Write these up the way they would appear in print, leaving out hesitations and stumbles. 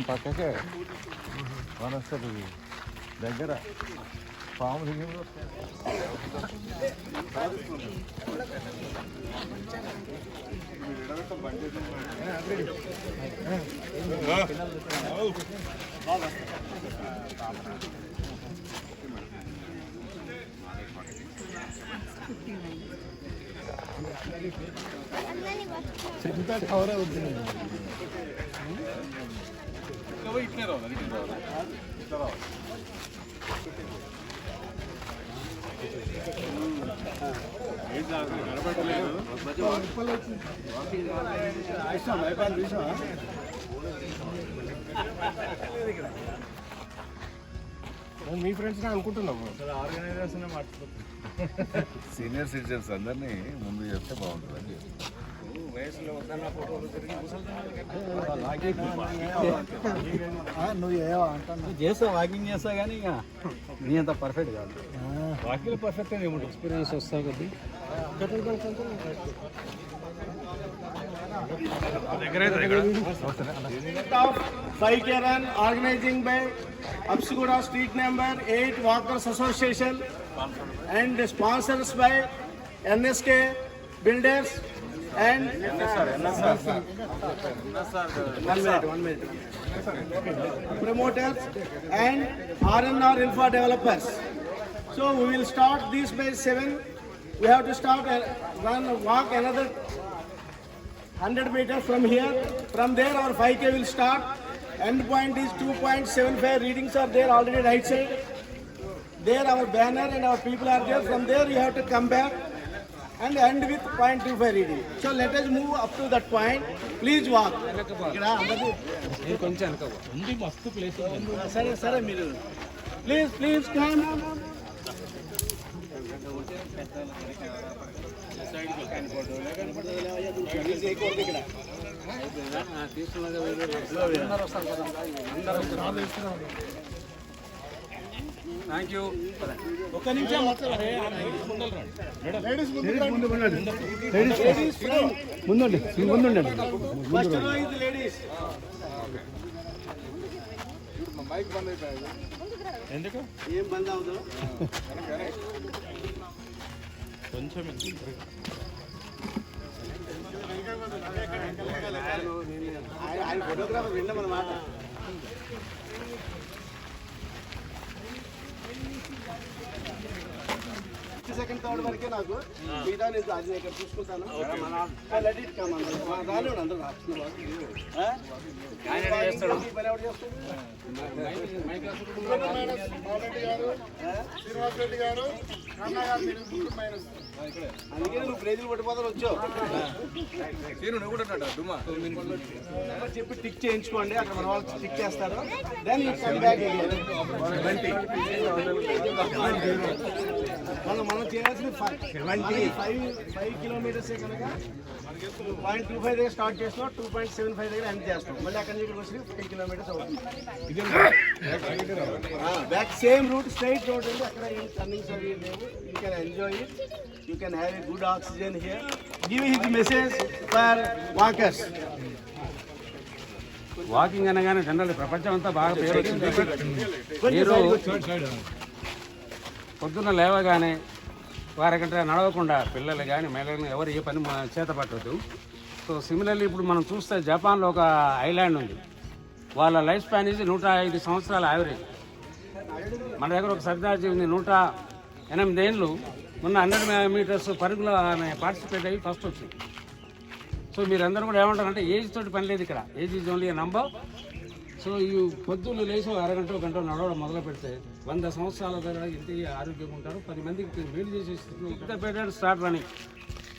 పక్కకే వనస్థలి దగ్గర పాము దిగింది. చింత కవర్ అవుతుంది. ఇట్లే రావాలి, ఇట్లా రావాలి. మీ ఫ్రెండ్స్ అనుకుంటున్నాము ఆర్గనైజేషన్ సీనియర్ సిటిజన్స్ అందరినీ ముందు చేస్తే బాగుంటుంది. వయసులో నువ్వు చేస్తావు, వాకింగ్ చేస్తావు కానీ ఇక నీ అంత పర్ఫెక్ట్ కాదు. వాకింగ్ పర్ఫెక్ట్ అని ఏముంటుంది, ఎక్స్పీరియన్స్ వస్తావు కదా. Bike run organizing by Apsiguda Street Number 8 Walkers Association and sponsors by NSK Builders and one minute. Promoters and R&R Infra Developers. So we will start this by 7. We have to start walk another 100 meters from here. From there our 5K will start. End point is 2.75. Readings are there already right side. There our banner and our people are there. From there you have to come back and end with 0.25 reading. So let us move up to that point. Please walk. Please come. Thank you. ఒక్క నిమిషం ముందుండి. Mic బంద్ అయిపోయాయి. ఎందుకు ఏం బంద్ అవదు కొంచెం ఆయన photographer విన్నామన్నమాట. Second third వరకే నాకు మిగతా నేను అది ఇక్కడ చూసుకుంటాను. రాలేడు అందరూ శ్రీనివాస్ రెడ్డి గారు అందుకే నువ్వు ప్రైజులు పట్టిపోతారు వచ్చావు. చెప్పి టిక్ చేయించుకోండి, అక్కడ మన వాళ్ళు టిక్ చేస్తారు. దెన్ యూ కమ్ బ్యాక్ మనం చేయాల్సింది 5 కిలోమీటర్సే కనుక 0.25 దగ్గర స్టార్ట్ చేస్తున్నాం, 2.75 దగ్గర ఎండ్ చేస్తాం. మళ్ళీ అక్కడి నుంచి వచ్చి 5 కిలోమీటర్స్ అవుతుంది. Back same route, straight road ఉంది. అక్కడ ఏం టర్నింగ్స్ అవి లేవు. You can enjoy it. You can have a good oxygen here. Give his message for walkers. Walking అనగానే జనరల్ ప్రపంచం అంతా బాగా పేరు వచ్చింది. మీరు పొద్దున్న లేవగానే వారగంట నడవకుండా పిల్లలు కానీ మహిళలు ఎవరు ఏ పని చేత పట్టదు. సో సిమిలర్లీ ఇప్పుడు మనం చూస్తే జపాన్లో ఒక ఐలాండ్ ఉంది. వాళ్ళ లైఫ్ స్పాన్ ఇది 105 సంవత్సరాల యావరేజ్. మన దగ్గర ఒక సర్దార్జీ ఉంది 108 ఏళ్ళు. మొన్న 100 మీటర్స్ పరుగులో ఆమె పార్టిసిపేట్ అయ్యి ఫస్ట్ వచ్చింది. సో మీరందరూ కూడా ఏమంటారంటే ఏజ్ తోటి పని లేదు ఇక్కడ. Age is only a number. So ఈ పొద్దున్న లేచి అరగంట గంట నడవడం మొదలు పెడితే 100 సంవత్సరాల దగ్గర ఇంత ఆరోగ్యంగా ఉంటారు. 10 మందికి మేలు చేసే స్థితిలో start running.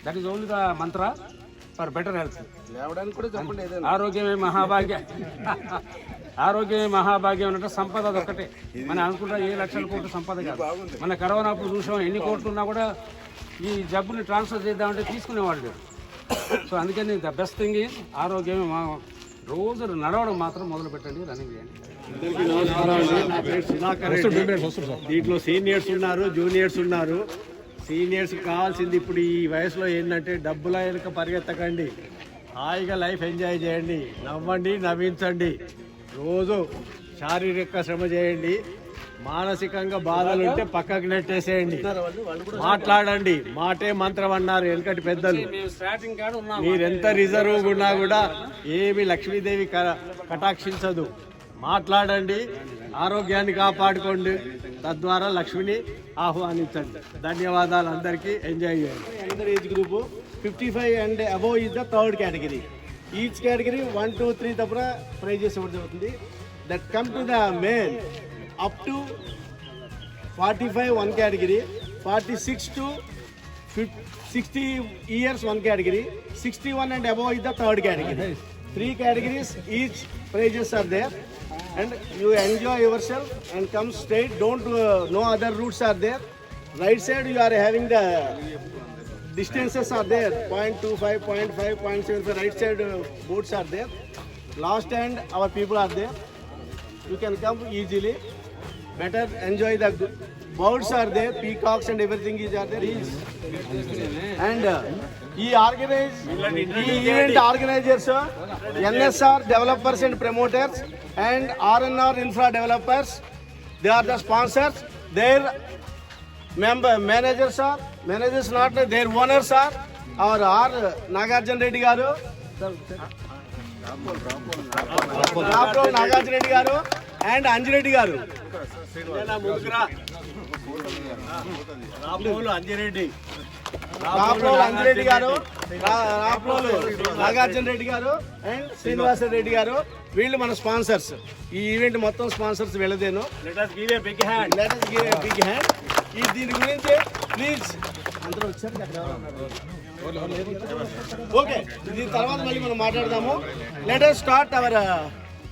That is only the Mantra for better health. లేవడానికి కూడా చెప్పండి. ఆరోగ్యమే మహాభాగ్యం. ఆరోగ్యమే మహాభాగ్యం అంటే సంపద అదొక్కటే. మనం అనుకుంటా 7 లక్షల కోట్ల సంపద కాదు. మన కరోనా అప్పుడు చూసాం ఎన్ని కోట్లు ఉన్నా కూడా ఈ జబ్బుని ట్రాన్స్ఫర్ చేద్దామంటే తీసుకునేవాళ్ళు లేరు. సో అందుకని ద బెస్ట్ థింగ్ ఈజ్ ఆరోగ్యమే. రోజు నడవడం మాత్రం మొదలు పెట్టండి, రన్నింగ్ చేయండి. దీంట్లో సీనియర్స్ ఉన్నారు, జూనియర్స్ ఉన్నారు. సీనియర్స్ కావాల్సింది ఇప్పుడు ఈ వయసులో ఏంటంటే డబ్బుల వెనుక పరిగెత్తకండి, హాయిగా లైఫ్ ఎంజాయ్ చేయండి, నవ్వండి, నవ్వించండి. రోజు శారీరక శ్రమ చేయండి, మానసికంగా బాధలు ఉంటే పక్కకు నెట్టేసేయండి, మాట్లాడండి. మాటే మంత్రం అన్నారు వెనకటి పెద్దలు. స్టార్టింగ్ కాడ ఉన్నాం. మీరెంత రిజర్వ్ ఉన్నా కూడా ఏమి లక్ష్మీదేవి కటాక్షించదు. మాట్లాడండి, ఆరోగ్యాన్ని కాపాడుకోండి, తద్వారా లక్ష్మిని ఆహ్వానించండి. ధన్యవాదాలు అందరికీ. ఎంజాయ్ చేయండి. Another age group 55 and above is the third category. Each category 1, 2, 3 తప్పున prices ఇవ్వడం జరుగుతుంది. That come to the male up to 45 one category, 46 to 60 years one category, 61 and above is the third category. 3 categories, each prizes are there, and you enjoy yourself and come straight. Don't no other routes are there. Right side you are having the distances are there, 0.25, 0.5, 0.75. Right side boards are there. Last hand our people are there. You can come easily. Better enjoy the birds are there, peacocks and everything is there. And he event organizers, NSR developers and promoters, and RNR infra developers. They are the sponsors. Their managers not their owners are our R Nagarjuna Reddy garu, Rapro Nagarjuna Reddy garu and Anjireddy garu. రాప్రోలు Anji Reddy, రాప్రోలు Anji Reddy గారు, రాప్రోలు నాగార్జున రెడ్డి గారు and Srinivasa Reddy గారు, వీళ్ళు మన sponsors. ఈ event మొత్తం sponsors వెళ్ళదేను. Let us give a big hand. ఈ దీని గురించి ప్లీజ్ అందరూ వచ్చారు కదా. ఓకే, దీని తర్వాత మళ్ళీ మనం మాట్లాడదాము. Let us start our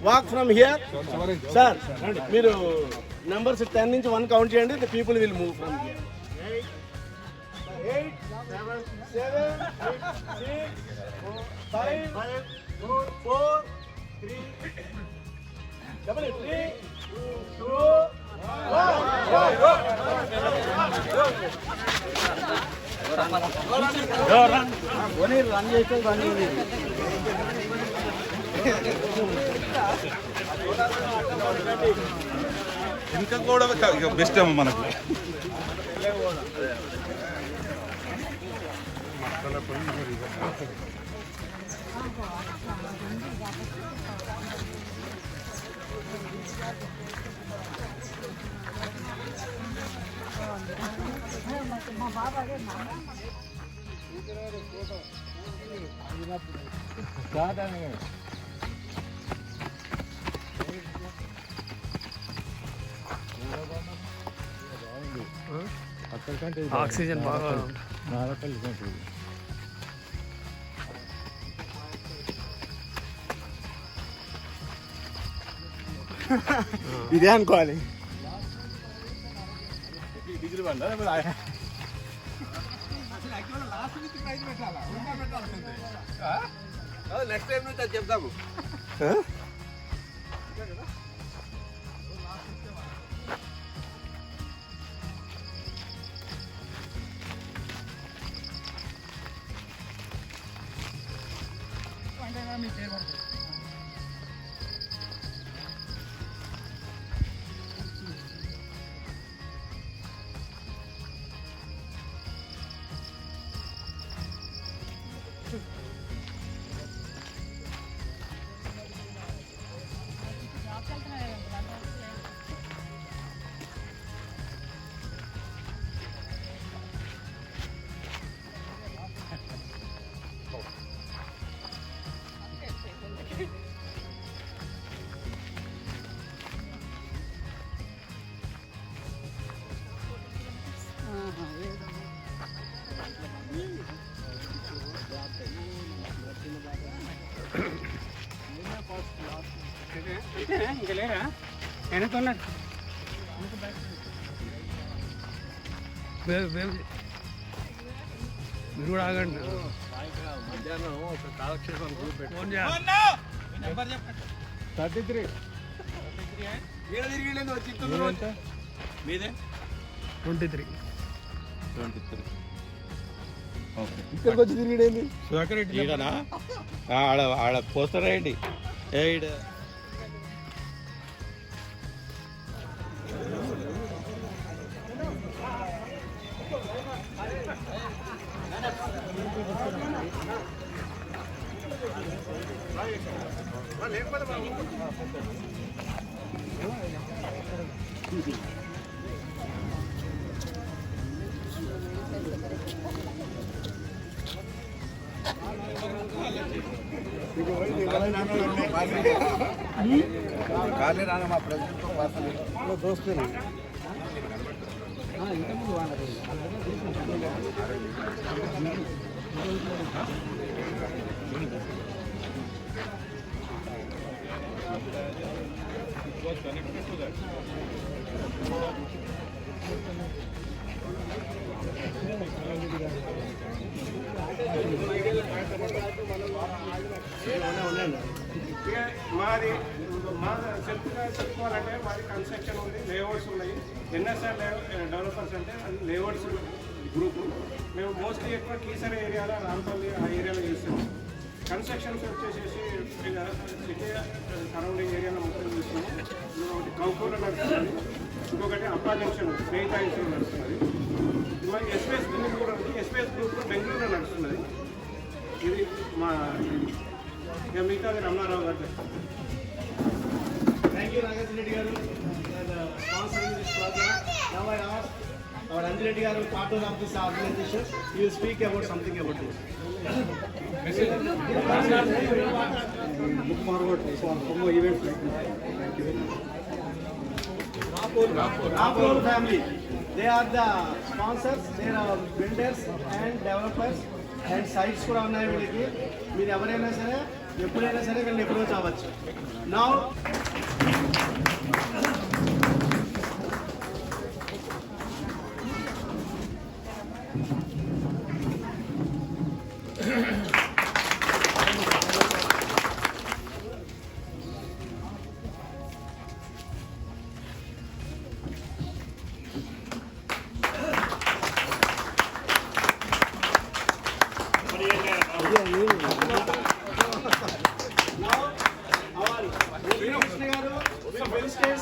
walk from here. Sir మీరు నెంబర్స్ 10 నుంచి 1 కౌంట్ చేయండి. The people will move from here. 8 7 6 5 4 3 3 2 ఇంకా కూడా బెస్ట్ ఏమో మనకు. ఆక్సిజన్ బాగా ఇదే అనుకోవాలి. నెక్స్ట్ టైం నుంచి అది చెప్తాము. ఇంకా లేరా వెనకున్నాడు. మీరు కూడా ఆగండి. మధ్యాహ్నం ఒక కాలక్షేపం గ్రూప్ పెట్టి ఫోన్ చేయాలి. 33 మీదే 23 ఇక్కడికి వచ్చి తిరిగిడేంది? ఆడ పోస్టర్ రాయండి. మాది మా సెల్ఫ్గా చెప్పుకోవాలంటే మాది కన్స్ట్రక్షన్ ఉంది, లేఅవుట్స్ ఉన్నాయి. ఎన్ఎస్ఆర్ డెవలపర్స్ అంటే లేఅవుట్స్ గ్రూపు. మేము మోస్ట్లీ ఎక్కువ కీసర ఏరియాలో, రాంపల్లి ఆ ఏరియాలో చేస్తాము. కన్స్ట్రక్షన్స్ వచ్చేసేసి సిటీ సరౌండింగ్ ఏరియాలో మొత్తం చూస్తున్నాము. ఒకటి కౌకూర్లో నడుస్తున్నది, ఇంకొకటి అప్పా జంక్షన్ స్నేహితాయిన్స్లో నడుస్తున్నది. మరి ఎస్పీఎస్ గ్రూప్ కూడా ఉంది. ఎస్పీఎస్ గ్రూప్ బెంగళూరులో నడుస్తున్నది. ఇది మా ఇక మిగతాది రమణారావు గారు చెప్తారు. Thank you, Nagarjuna Reddy garu, for sponsoring this program. Now I ask our Anjireddy garu, partner of this organization, he will speak about something about this. Look forward for more events like this. Rapur family, they are the sponsors, they are builders and developers and sites కూడా ఉన్నాయి వీళ్ళకి. మీరు ఎవరైనా సరే ఎప్పుడైనా సరే వీళ్ళని approach అవ్వచ్చు. Now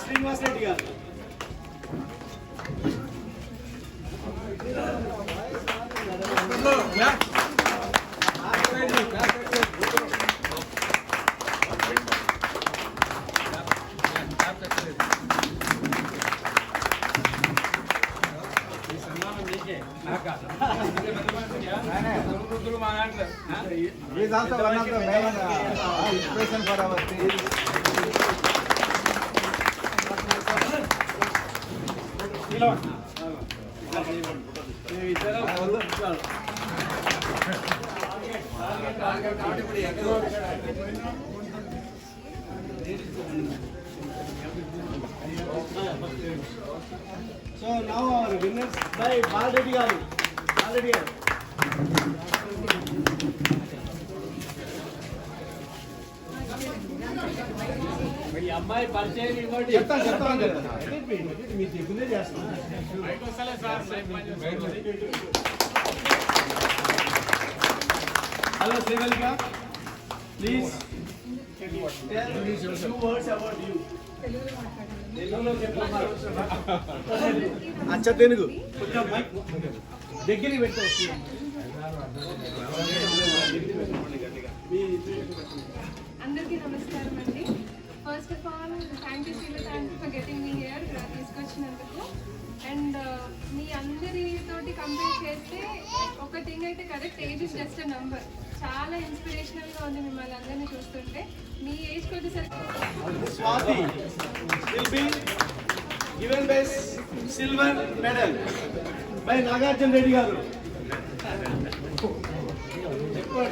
శ్రీనివాస్ రెడ్డి గారు. He is also one of the main inspiration for our team. So now our winners by Balreddy garu. Balreddy garu. ఈ అమ్మాయి పరిచయం ఇవ్వండి. చెప్తాను మీరు చెప్పిందే చేస్తాను. Hello Srivallika, please tell 2 words about you. అచ్చ తెలుగు కొంచెం మైక్ దగ్గరికి పెట్టు. అందరికీ నమస్కారం అండి. First of all thank you for getting me here తీసుకొచ్చినందుకు. అండ్ మీ అందరితోటి కంపేర్ చేస్తే ఒక థింగ్ అయితే correct, age is just a number. చాలా ఇన్స్పిరేషనల్గా ఉంది మిమ్మల్ని అందరినీ చూస్తుంటే. మీ ఏజ్కి వచ్చేసరికి Swathi will be given by silver medal by Nagarjuna Reddy garu.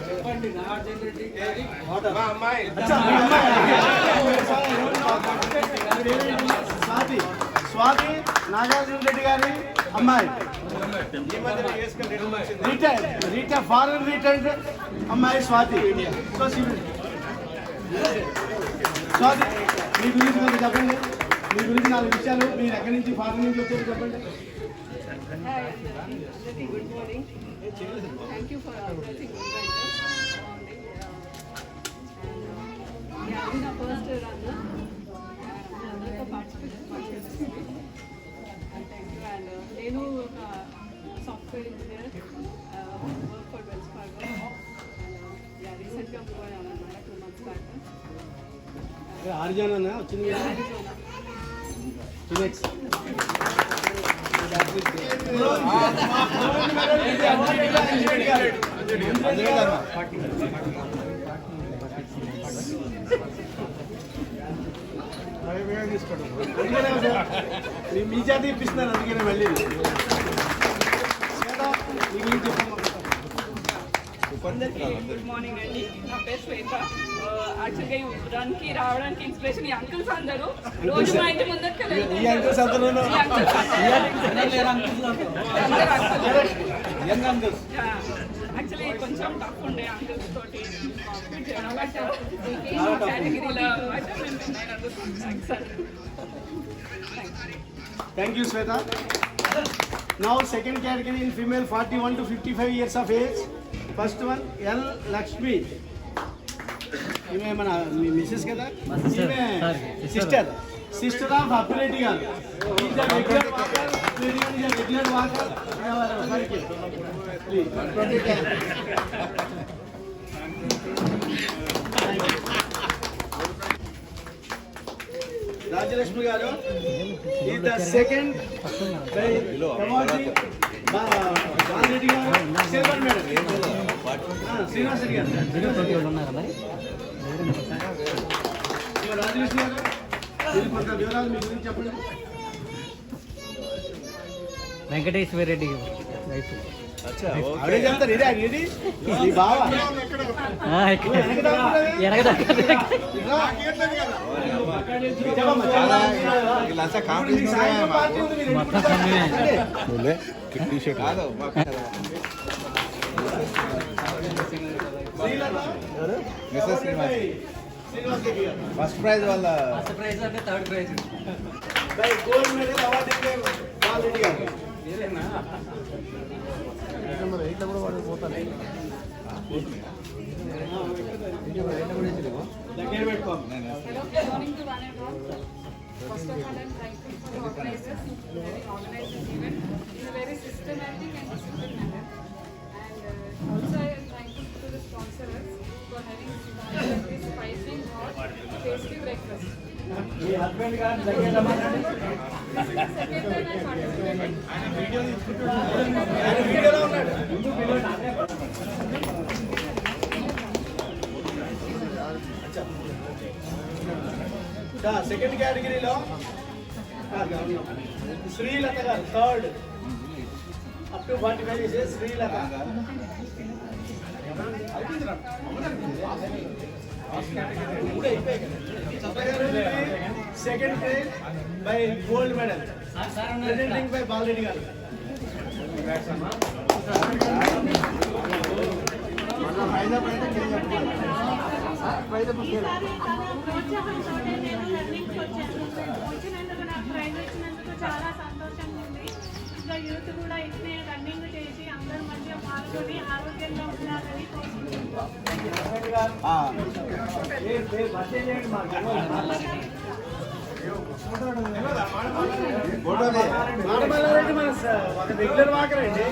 చెప్పండి నాగార్జున రెడ్డి గారి అమ్మాయి స్వాతి నాగార్జున రెడ్డి గారి అమ్మాయి. రిటైర్ ఫారెన్ రిటైర్డ్ అమ్మాయి స్వాతి. సో స్వాతి, మీ గురించి కొంచెం చెప్పండి. మీ గురించి 4 విషయాలు. మీరు ఎక్కడి నుంచి, ఫారెన్ నుంచి వచ్చారు చెప్పండి. Good morning. Thank you for everything. అది నా ఫస్ట్ రన్. అందరితో పార్టిసిపేట్ థ్యాంక్ యూ. అండ్ నేను ఒక software engineer, work for Wells Fargo. ఆర్జన్ అన్న వచ్చింది కదా నెక్స్ట్ మీ చేత ఇప్పిస్తున్నారు అందుకనే మళ్ళీ గుడ్ మార్నింగ్ అండి. నా పేరు శ్వేత. యాక్చువల్గా ఈ రన్కి రావడానికి ఇన్స్పిరేషన్ ఈ అంకుల్స్ అందరూ రోజు మా ఇంటి ముందరికి యాక్చువల్లీ కొంచెం టఫ్ ఉండే అంకుల్స్ తోటి కాంపీట్ చేయడం బట్ కేటగిరీలో Thank you, Sweta. Now, second category in female 41 to 55 years of age. First one, L. Lakshmi. ఈమె మన మిస్సెస్ కదా ఈమె సిస్టర్ ఆఫ్ అప్పిరెడ్డి గారు రెగ్యులర్ వాకర్ రాజలక్ష్మి గారు ఈ ద సెకండ్ బాలరెడ్డి గారు సిల్వర్ మెడల్ శ్రీనివాస్ రెడ్డి గారు రాజలక్ష్మి గారు మీరు కొంత వివరాలు మీ గురించి చెప్పండి. వెంకటేశ్వర రెడ్డి అదే చెప్తారు ఇదే ఇది ఈ బావ ఫస్ట్ ప్రైజ్ వాళ్ళ ఫస్ట్ ప్రైజ్ అంటే third prize gold medal award Bala Reddy గారు దగ్గర పెట్టుకోండి. First of all, I'm thankful for the organizers who organized this event in a very systematic and disciplined manner. And also, I am thankful to the sponsors for having this spicy, hot, tasty breakfast. Me husband గారు దగ్గర This is the second time I participated. ఆయన వీడియోలో ఉన్నాడు. Second కేటగిరీలో శ్రీలత గారు third up to 45 years Srilatha second prize buy gold medal presenting by Bala Reddy గారు. వచ్చినందుకు నాకు ప్రైజ్ వచ్చినందుకు చాలా సంతోషంగా ఉంది. ఇంకా యూత్ కూడా ఇట్నే రన్నింగ్ చేసి అందరూ మంచిగా పాల్గొని ఆరోగ్యంగా ఉండాలని మాడమల్లారెడ్డి మన ఒక రెగ్యులర్ వాకర్ అండి.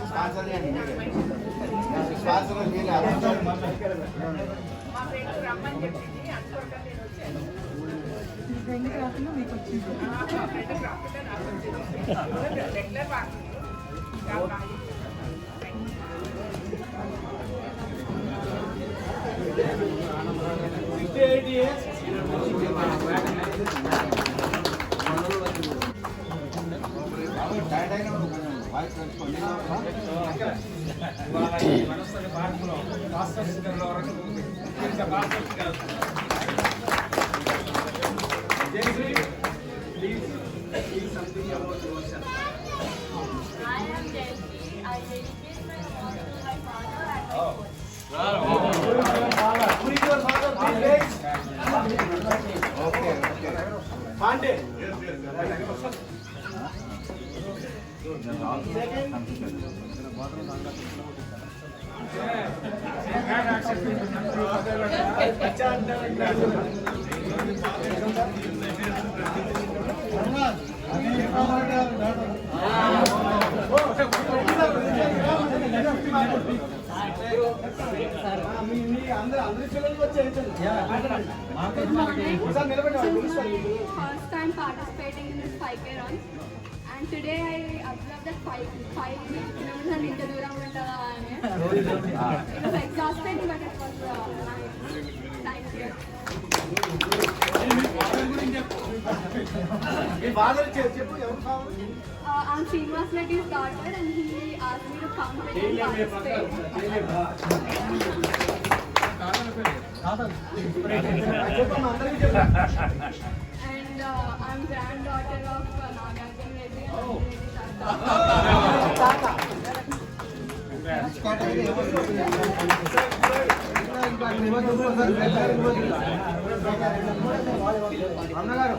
స్పాన్సర్ చేయండి మీరే స్పాన్సర్ మీరే మా ఫ్రెండ్ రమ్మని చెప్పింది అనుకోకుండా నేను వచ్చాను. రెగ్యులర్ టైట్ అయినా వాయిస్ తెలుసుకోండి. I am Jayashree. I dedicate my award to my father and my coach. Okay okay Pandey second First time participating in this 5K run, and today I observed that 5 kilometers ఇంత దూరం ఉంటుందా అని. It was exhausting, but it was nice. Thank you. I'm Srinivas Reddy's daughter, and he asked me to come and participate. And I'm granddaughter of Nagarjuna Reddy అన్నగారు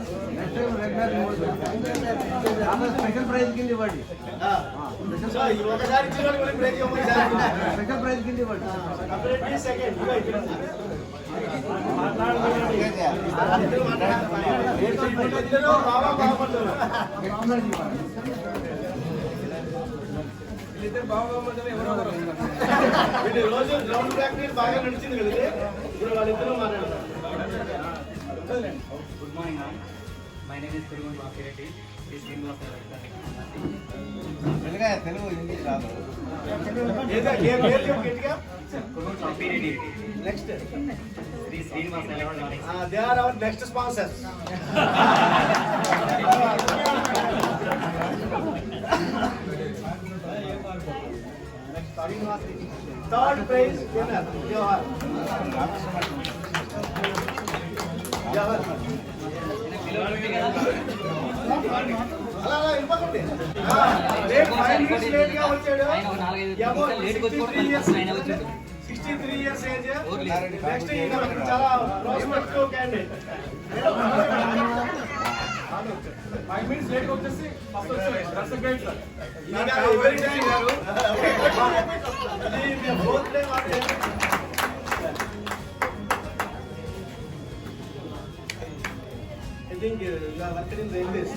special praise కింద ఇవ్వండి. Special praise కింద ఇవ్వండి. రోజు ground practice బాగా నడిచింది కదా, ఇప్పుడు వాళ్ళిద్దరూ మాట్లాడతారు. Good morning ma'am, my name is Tirumala Bapireddy. Telugu Hindi రాదు. Next Shri Srinivas they are our next sponsors. Third prize winner, Jawahar. అలా ఇవ్వకండి. 5 minutes late గా వచ్చాడు. 63 years age. నెక్స్ట్ ఈయన చాలా ప్రాస్పెక్టివ్ క్యాండిడేట్. 5 minutes late గా వచ్చేసి ఫస్ట్ వచ్చాడు. That's great sir. ఇంకా ఎవరి టైం గారు ఇది బోత్ డే వాడే. I think you are working in railways.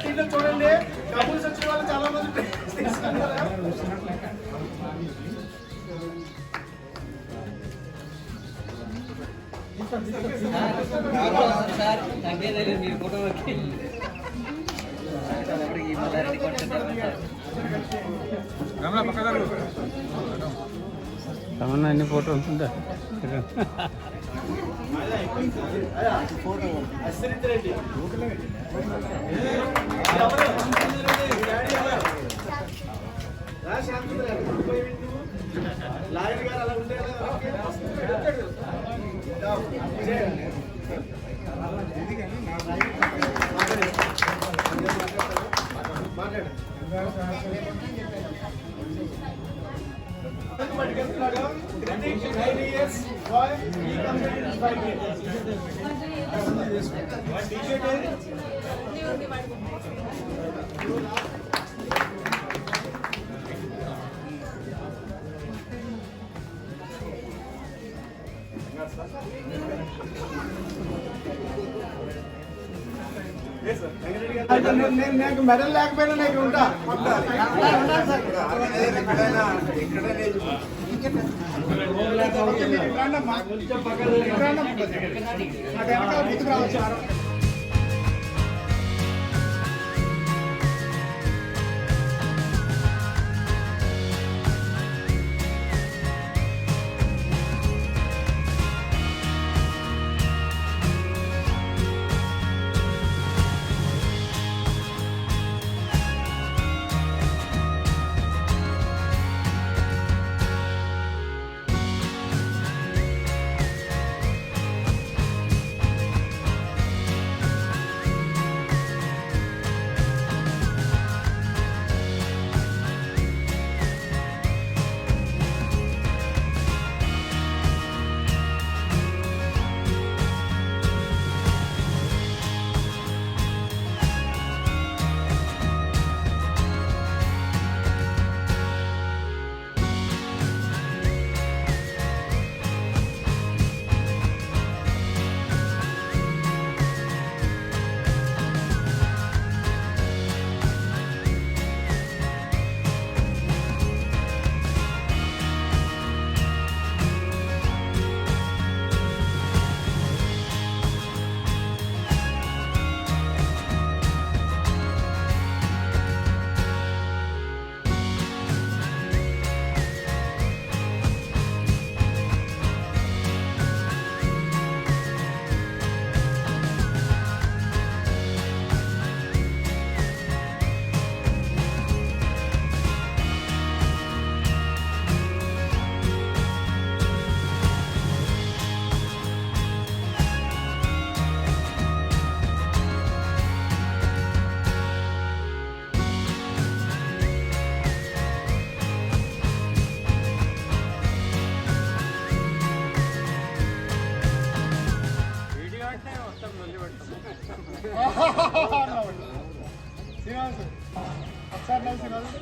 దీంట్లో చూడండి, కబుల్స్ వచ్చిన వాళ్ళు చాలా మంది తీసుకున్నారు. మీరు ఫోటో తమన్నా ఎన్ని ఫోటో ఉంటుందా? అశ్వరిత్ రెడ్డి లాయర్ గారు అలా ఉంటే మాట్లాడు. Kritik, 9 years, boy, he completed 5 years. What t-shirt is? నాకు మెడల్ లేకపోయినా నాకు ఉంటా. శ్రీనివాస్ ఒకసారి శ్రీనివాస్